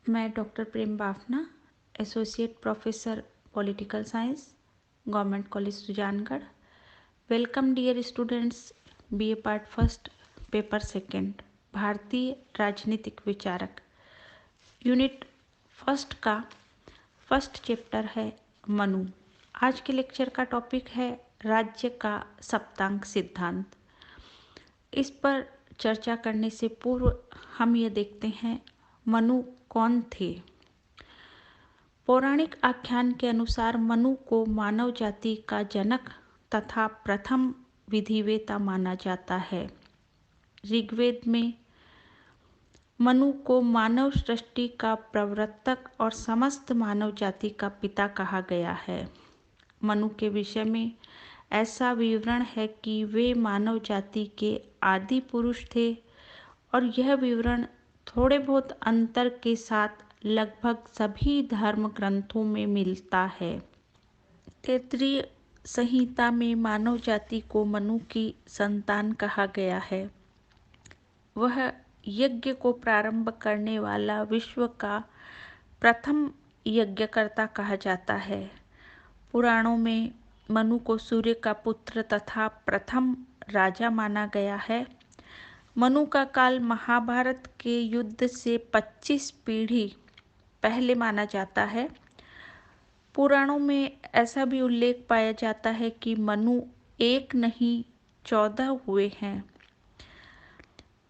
मैं doctor Prem Bafna, associate professor political science, government college Sujangarh. Welcome dear students, BA part first, paper second, भारतीय राजनीतिक विचारक। Unit first का first chapter है मनु। आज के लेक्चर का टॉपिक है राज्य का सप्तांक सिद्धांत। इस पर चर्चा करने से पूर्व हम ये देखते हैं मनु कौन थे। पौराणिक आख्यान के अनुसार मनु को मानव जाति का जनक तथा प्रथम विधिवेता माना जाता है। ऋग्वेद में मनु को मानव सृष्टि का प्रवर्तक और समस्त मानव जाति का पिता कहा गया है। मनु के विषय में ऐसा विवरण है कि वे मानव जाति के आदि पुरुष थे और यह विवरण थोड़े बहुत अंतर के साथ लगभग सभी धर्म ग्रंथों में मिलता है। तैत्तिरीय संहिता में मानव जाति को मनु की संतान कहा गया है। वह यज्ञ को प्रारंभ करने वाला विश्व का प्रथम यज्ञकर्ता कहा जाता है। पुराणों में मनु को सूर्य का पुत्र तथा प्रथम राजा माना गया है। मनु का काल महाभारत के युद्ध से 25 पीढ़ी पहले माना जाता है। पुराणों में ऐसा भी उल्लेख पाया जाता है कि मनु एक नहीं 14 हुए हैं।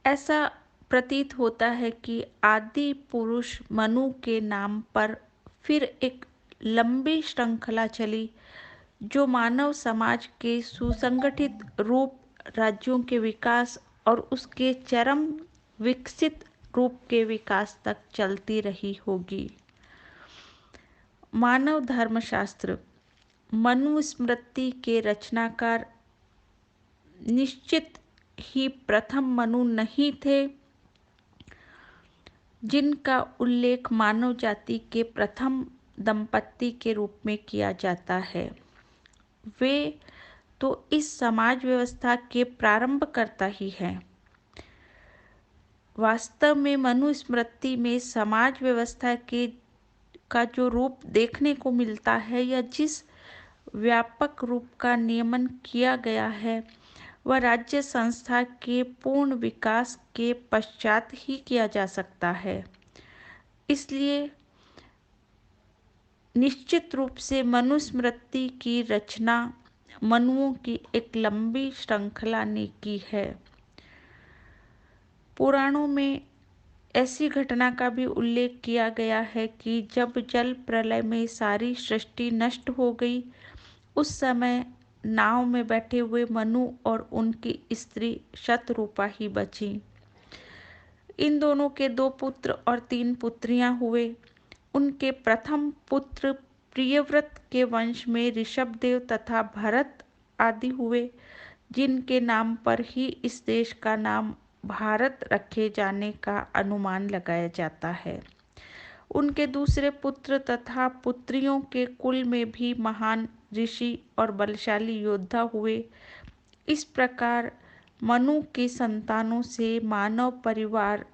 ऐसा प्रतीत होता है कि आदि पुरुष मनु के नाम पर फिर एक लंबी श्रृंखला चली, जो मानव समाज के सुसंगठित रूप, राज्यों के विकास और उसके चरम विकसित रूप के विकास तक चलती रही होगी। मानव धर्मशास्त्र। मनुस्मृति के रचनाकार निश्चित ही प्रथम मनु नहीं थे, जिनका उल्लेख मानव जाति के प्रथम दंपति के रूप में किया जाता है। वे तो इस समाज व्यवस्था के प्रारंभकर्ता ही हैं। वास्तव में मनुस्मृति में समाज व्यवस्था का जो रूप देखने को मिलता है या जिस व्यापक रूप का नियमन किया गया है, वह राज्य संस्था के पूर्ण विकास के पश्चात ही किया जा सकता है। इसलिए निश्चित रूप से मनुस्मृति की रचना मनुओं की एक लंबी श्रृंखला ने की है। पुराणों में ऐसी घटना का भी उल्लेख किया गया है कि जब जल प्रलय में सारी सृष्टि नष्ट हो गई, उस समय नाव में बैठे हुए मनु और उनकी स्त्री शतरूपा ही बची। इन दोनों के 2 पुत्र और 3 पुत्रियां हुए। उनके प्रथम पुत्र प्रियव्रत के वंश में ऋषभदेव तथा भरत आदि हुए, जिनके नाम पर ही इस देश का नाम भारत रखे जाने का अनुमान लगाया जाता है। उनके दूसरे पुत्र तथा पुत्रियों के कुल में भी महान ऋषि और बलशाली योद्धा हुए। इस प्रकार मनु की संतानों से मानव परिवार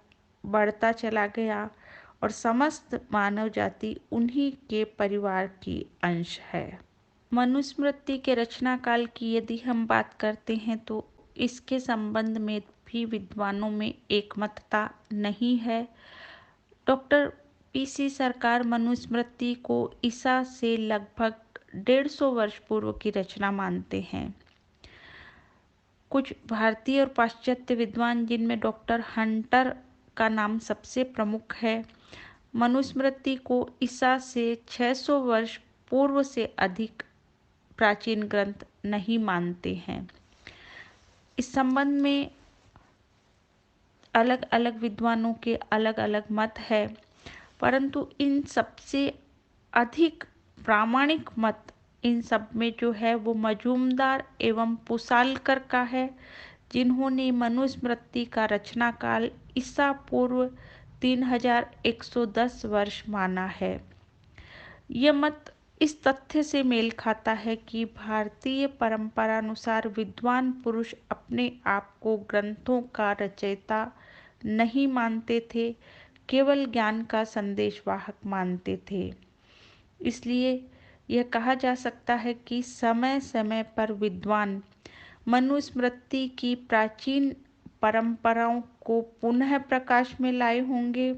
बढ़ता चला गया और समस्त मानव जाति उन्हीं के परिवार की अंश है। मनुस्मृति के रचना काल की यदि हम बात करते हैं तो इसके संबंध में भी विद्वानों में एकमतता नहीं है। डॉक्टर पीसी सरकार मनुस्मृति को ईसा से लगभग 150 वर्ष पूर्व की रचना मानते हैं। कुछ भारतीय और पाश्चात्य विद्वान, जिनमें डॉक्टर हंटर का नाम सबसे प्रमुख है, मनुस्मृति को ईसा से 600 वर्ष पूर्व से अधिक प्राचीन ग्रंथ नहीं मानते हैं। इस संबंध में अलग अलग विद्वानों के अलग अलग मत है, परंतु इन सबसे अधिक प्रामाणिक मत इन सब में जो है वो मजूमदार एवं पुसालकर का है, जिन्होंने मनुस्मृति का रचना काल ईसा पूर्व 3110 वर्ष माना है। यह मत इस तथ्य से मेल खाता है कि भारतीय परंपरानुसार विद्वान पुरुष अपने आप को ग्रंथों का रचयिता नहीं मानते थे, केवल ज्ञान का संदेशवाहक मानते थे। इसलिए यह कहा जा सकता है कि समय समय पर विद्वान मनुस्मृति की प्राचीन परंपराओं को पुनः प्रकाश में लाए होंगे,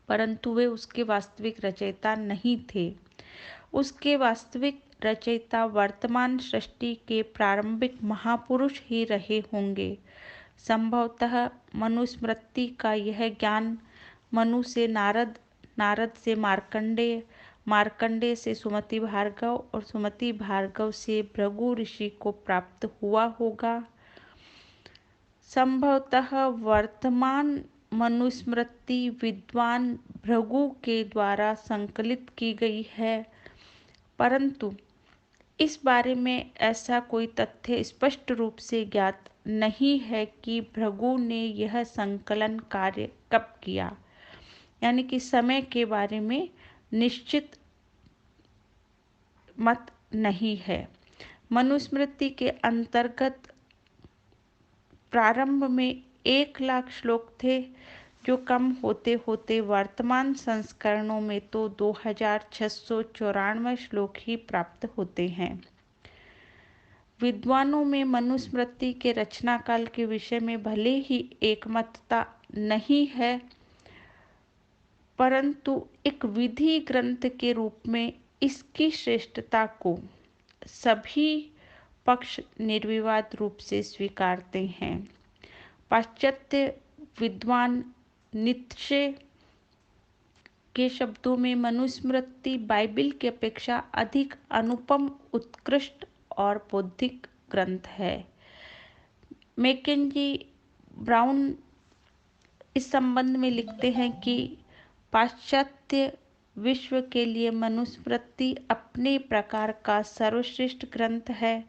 परंतु वे उसके वास्तविक रचयिता नहीं थे। उसके वास्तविक रचयिता वर्तमान सृष्टि के प्रारंभिक महापुरुष ही रहे होंगे। संभवतः मनुस्मृति का यह ज्ञान मनु से नारद, नारद से मार्कंडेय, मार्कंडेय से सुमति भार्गव और सुमति भार्गव से भृगु ऋषि को प्राप्त हुआ होगा। संभवतः वर्तमान मनुस्मृति विद्वान भृगु के द्वारा संकलित की गई है, परंतु इस बारे में ऐसा कोई तथ्य स्पष्ट रूप से ज्ञात नहीं है कि भृगु ने यह संकलन कार्य कब किया, यानी कि समय के बारे में निश्चित मत नहीं है। मनुस्मृति के अंतर्गत प्रारंभ में 1,00,000 श्लोक थे, जो कम होते होते वर्तमान संस्करणों में तो 2,694 श्लोक ही प्राप्त होते हैं। विद्वानों में मनुस्मृति के रचना काल के विषय में भले ही एकमतता नहीं है, परंतु एक विधि ग्रंथ के रूप में इसकी श्रेष्ठता को सभी पक्ष निर्विवाद रूप से स्वीकारते हैं। पाश्चात्य विद्वान नीत्शे के शब्दों में मनुस्मृति बाइबिल की अपेक्षा अधिक अनुपम, उत्कृष्ट और बौद्धिक ग्रंथ है। मैकेंजी ब्राउन इस संबंध में लिखते हैं कि पाश्चात्य विश्व के लिए मनुस्मृति अपने प्रकार का सर्वश्रेष्ठ ग्रंथ है।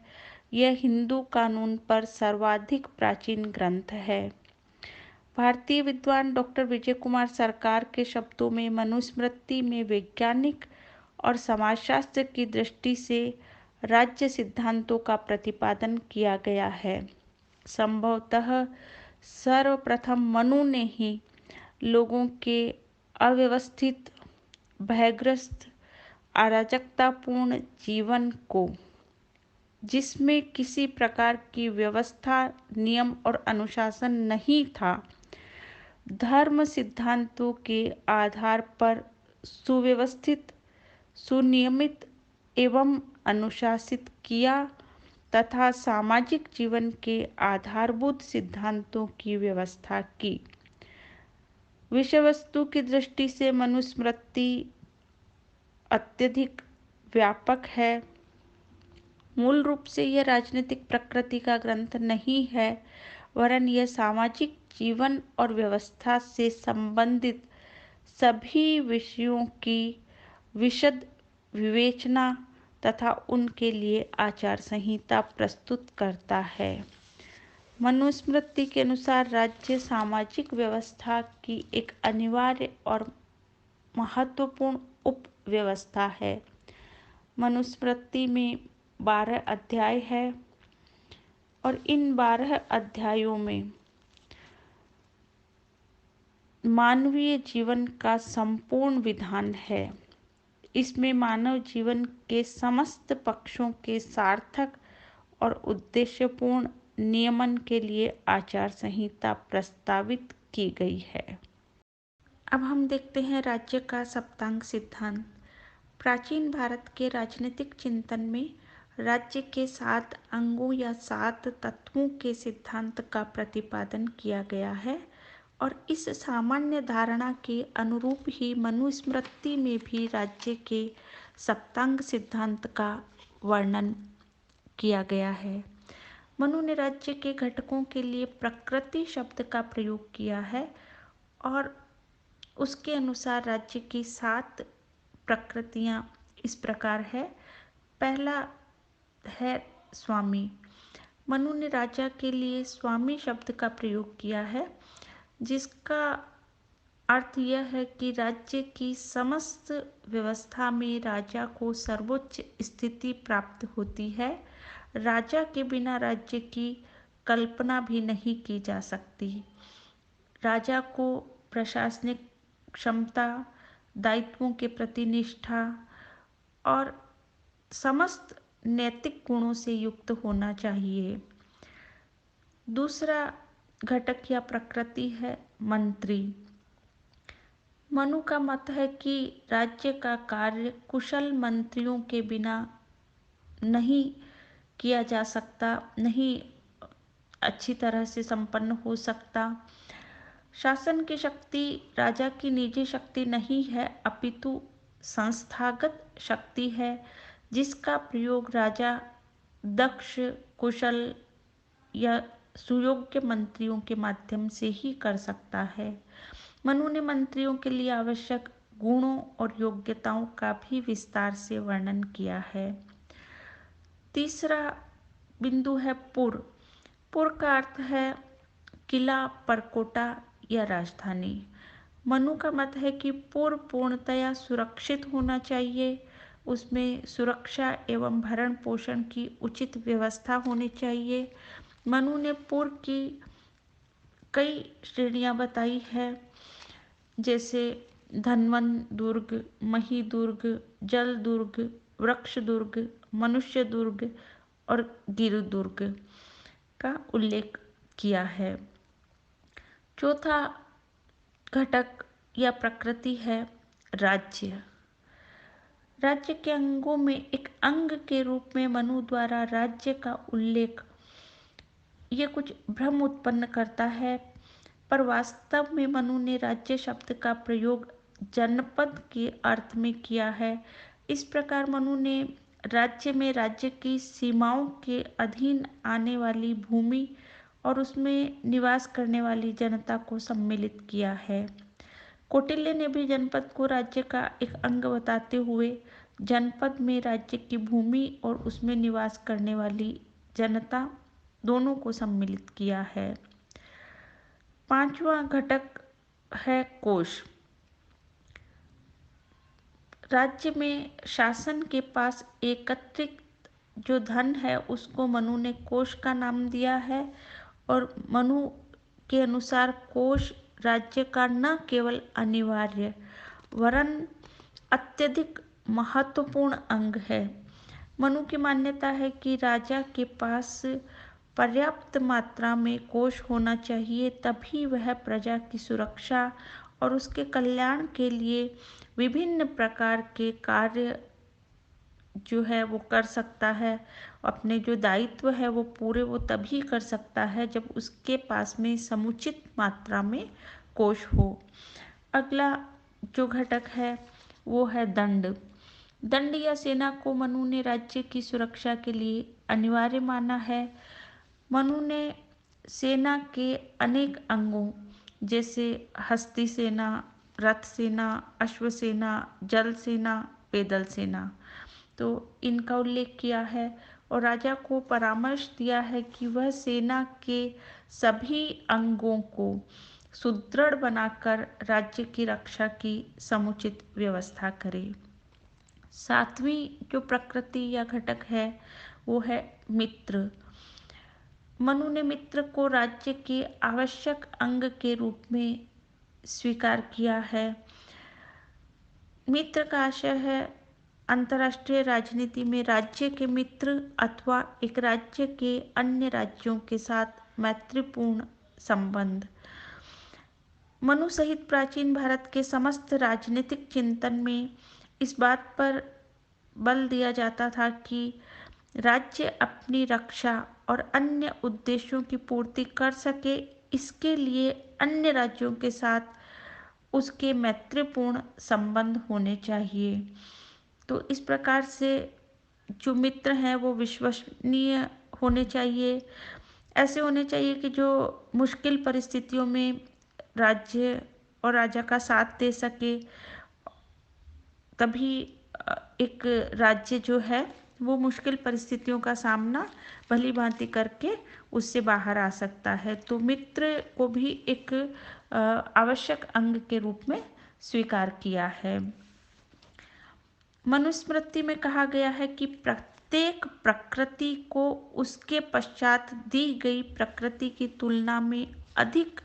यह हिंदू कानून पर सर्वाधिक प्राचीन ग्रंथ है। भारतीय विद्वान डॉक्टर विजय कुमार सरकार के शब्दों में मनुस्मृति में वैज्ञानिक और समाजशास्त्र की दृष्टि से राज्य सिद्धांतों का प्रतिपादन किया गया है। संभवतः सर्वप्रथम मनु ने ही लोगों के अव्यवस्थित, भयग्रस्त, अराजकतापूर्ण जीवन को, जिसमें किसी प्रकार की व्यवस्था, नियम और अनुशासन नहीं था, धर्म सिद्धांतों के आधार पर सुव्यवस्थित, सुनियमित एवं अनुशासित किया तथा सामाजिक जीवन के आधारभूत सिद्धांतों की व्यवस्था की। विषय वस्तु की दृष्टि से मनुस्मृति अत्यधिक व्यापक है। मूल रूप से यह राजनीतिक प्रकृति का ग्रंथ नहीं है, वरन यह सामाजिक जीवन और व्यवस्था से संबंधित सभी विषयों की विशद विवेचना तथा उनके लिए आचार संहिता प्रस्तुत करता है। मनुस्मृति के अनुसार राज्य सामाजिक व्यवस्था की एक अनिवार्य और महत्वपूर्ण उपव्यवस्था है। मनुस्मृति में 12 अध्याय है और इन 12 अध्यायों में मानवीय जीवन का संपूर्ण विधान है। इसमें मानव जीवन के समस्त पक्षों के सार्थक और उद्देश्यपूर्ण नियमन के लिए आचार संहिता प्रस्तावित की गई है। अब हम देखते हैं राज्य का सप्तांग सिद्धांत। प्राचीन भारत के राजनीतिक चिंतन में राज्य के 7 अंगों या 7 तत्वों के सिद्धांत का प्रतिपादन किया गया है और इस सामान्य धारणा के अनुरूप ही मनुस्मृति में भी राज्य के सप्तांग सिद्धांत का वर्णन किया गया है। मनु ने राज्य के घटकों के लिए प्रकृति शब्द का प्रयोग किया है और उसके अनुसार राज्य की 7 प्रकृतियां इस प्रकार है। पहला है स्वामी। मनु ने राजा के लिए स्वामी शब्द का प्रयोग किया है, जिसका अर्थ यह है कि राज्य की समस्त व्यवस्था में राजा को सर्वोच्च स्थिति प्राप्त होती है। राजा के बिना राज्य की कल्पना भी नहीं की जा सकती। राजा को प्रशासनिक क्षमता, दायित्वों के प्रति निष्ठा और समस्त नैतिक गुणों से युक्त होना चाहिए। दूसरा घटक या प्रकृति है मंत्री। मनु का मत है कि राज्य का कार्य कुशल मंत्रियों के बिना नहीं किया जा सकता, नहीं अच्छी तरह से संपन्न हो सकता। शासन की शक्ति राजा की निजी शक्ति नहीं है, अपितु संस्थागत शक्ति है, जिसका प्रयोग राजा दक्ष, कुशल या सुयोग्य मंत्रियों के माध्यम से ही कर सकता है। मनु ने मंत्रियों के लिए आवश्यक गुणों और योग्यताओं का भी विस्तार से वर्णन किया है। तीसरा बिंदु है पुर। पुर का अर्थ है किला, परकोटा या राजधानी। मनु का मत है कि पुर पूर्णतया सुरक्षित होना चाहिए, उसमें सुरक्षा एवं भरण पोषण की उचित व्यवस्था होनी चाहिए। मनु ने पुर की कई श्रेणियां बताई है, जैसे धनवन दुर्ग, मही दुर्ग, जल दुर्ग, वृक्ष दुर्ग, मनुष्य दुर्ग और गिर दुर्ग का उल्लेख किया है। चौथा घटक या प्रकृति है राज्य। राज्य के अंगों में एक अंग के रूप में मनु द्वारा राज्य का उल्लेख ये कुछ भ्रम उत्पन्न करता है, पर वास्तव में मनु ने राज्य शब्द का प्रयोग जनपद के अर्थ में किया है। इस प्रकार मनु ने राज्य में राज्य की सीमाओं के अधीन आने वाली भूमि और उसमें निवास करने वाली जनता को सम्मिलित किया है। कौटिल्य ने भी जनपद को राज्य का एक अंग बताते हुए जनपद में राज्य की भूमि और उसमें निवास करने वाली जनता दोनों को सम्मिलित किया है। पांचवा घटक है कोष। राज्य में शासन के पास एकत्रित जो धन है उसको मनु ने कोष का नाम दिया है, और मनु के अनुसार कोष राज्य का न केवल अनिवार्य वरन अत्यधिक महत्वपूर्ण अंग है। मनु की मान्यता है कि राजा के पास पर्याप्त मात्रा में कोष होना चाहिए, तभी वह प्रजा की सुरक्षा और उसके कल्याण के लिए विभिन्न प्रकार के कार्य जो है वो कर सकता है। अपने जो दायित्व है वो पूरे वो तभी कर सकता है जब उसके पास में समुचित मात्रा में कोष हो। अगला जो घटक है वो है दंड। दंड या सेना को मनु ने राज्य की सुरक्षा के लिए अनिवार्य माना है। मनु ने सेना के अनेक अंगों जैसे हस्ती सेना, रथ सेना, अश्व सेना, जल सेना, पैदल सेना, तो इनका उल्लेख किया है और राजा को परामर्श दिया है कि वह सेना के सभी अंगों को सुदृढ़ बनाकर राज्य की रक्षा की समुचित व्यवस्था करे। सातवीं जो प्रकृति या घटक है वो है मित्र। मनु ने मित्र को राज्य के आवश्यक अंग के रूप में स्वीकार किया है। मित्र का आशय है अंतर्राष्ट्रीय राजनीति में राज्य के मित्र अथवा एक राज्य के अन्य राज्यों के साथ मैत्रीपूर्ण संबंध। मनु सहित प्राचीन भारत के समस्त राजनीतिक चिंतन में इस बात पर बल दिया जाता था कि राज्य अपनी रक्षा और अन्य उद्देश्यों की पूर्ति कर सके, इसके लिए अन्य राज्यों के साथ उसके मैत्रीपूर्ण संबंध होने चाहिए। तो इस प्रकार से जो मित्र हैं वो विश्वसनीय होने चाहिए, ऐसे होने चाहिए कि जो मुश्किल परिस्थितियों में राज्य और राजा का साथ दे सके, तभी एक राज्य जो है वो मुश्किल परिस्थितियों का सामना भली भांति करके उससे बाहर आ सकता है। तो मित्र को भी एक आवश्यक अंग के रूप में स्वीकार किया है। मनुस्मृति में कहा गया है कि प्रत्येक प्रकृति को उसके पश्चात दी गई प्रकृति की तुलना में अधिक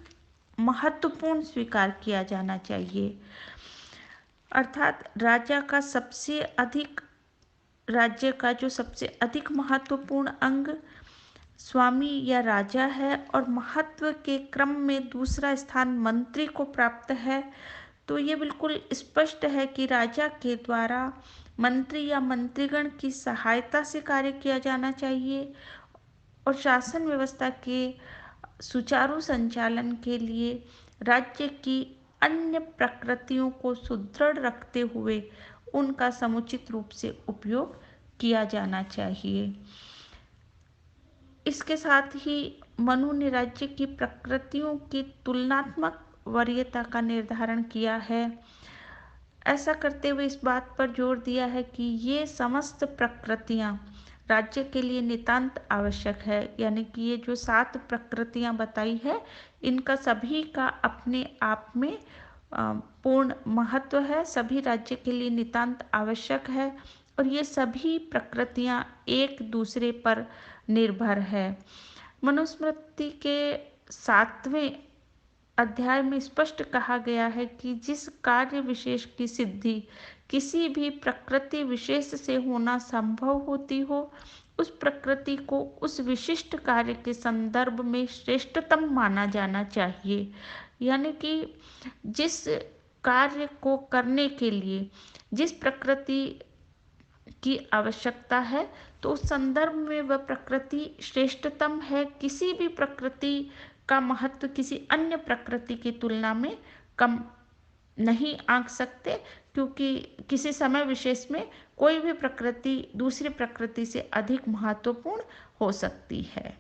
महत्वपूर्ण स्वीकार किया जाना चाहिए। अर्थात राज्य का जो सबसे अधिक महत्वपूर्ण अंग स्वामी या राजा है और महत्व के क्रम में दूसरा स्थान मंत्री को प्राप्त है। तो ये बिल्कुल स्पष्ट है कि राजा के द्वारा मंत्री या मंत्रीगण की सहायता से कार्य किया जाना चाहिए और शासन व्यवस्था के सुचारू संचालन के लिए राज्य की अन्य प्रकृतियों को सुदृढ़ रखते हुए उनका समुचित रूप से उपयोग किया जाना चाहिए। इसके साथ ही मनु ने राज्य की प्रकृतियों की तुलनात्मक वरीयता का निर्धारण किया है। ऐसा करते हुए इस बात पर जोर दिया है कि ये समस्त प्रकृतियां राज्य के लिए नितांत आवश्यक है, यानी कि ये जो 7 प्रकृतियां बताई है इनका सभी का अपने आप में पूर्ण महत्व है, सभी राज्य के लिए नितांत आवश्यक है और ये सभी प्रकृतियां एक दूसरे पर निर्भर है। मनुस्मृति के 7वें अध्याय में स्पष्ट कहा गया है कि जिस कार्य विशेष की सिद्धि किसी भी प्रकृति विशेष से होना संभव होती हो, उस प्रकृति को उस विशिष्ट कार्य के संदर्भ में श्रेष्ठतम माना जाना चाहिए। यानी कि जिस कार्य को करने के लिए जिस प्रकृति की आवश्यकता है, तो उस संदर्भ में वह प्रकृति श्रेष्ठतम है। किसी भी प्रकृति का महत्व किसी अन्य प्रकृति की तुलना में कम नहीं आंक सकते, क्योंकि किसी समय विशेष में कोई भी प्रकृति दूसरी प्रकृति से अधिक महत्वपूर्ण हो सकती है।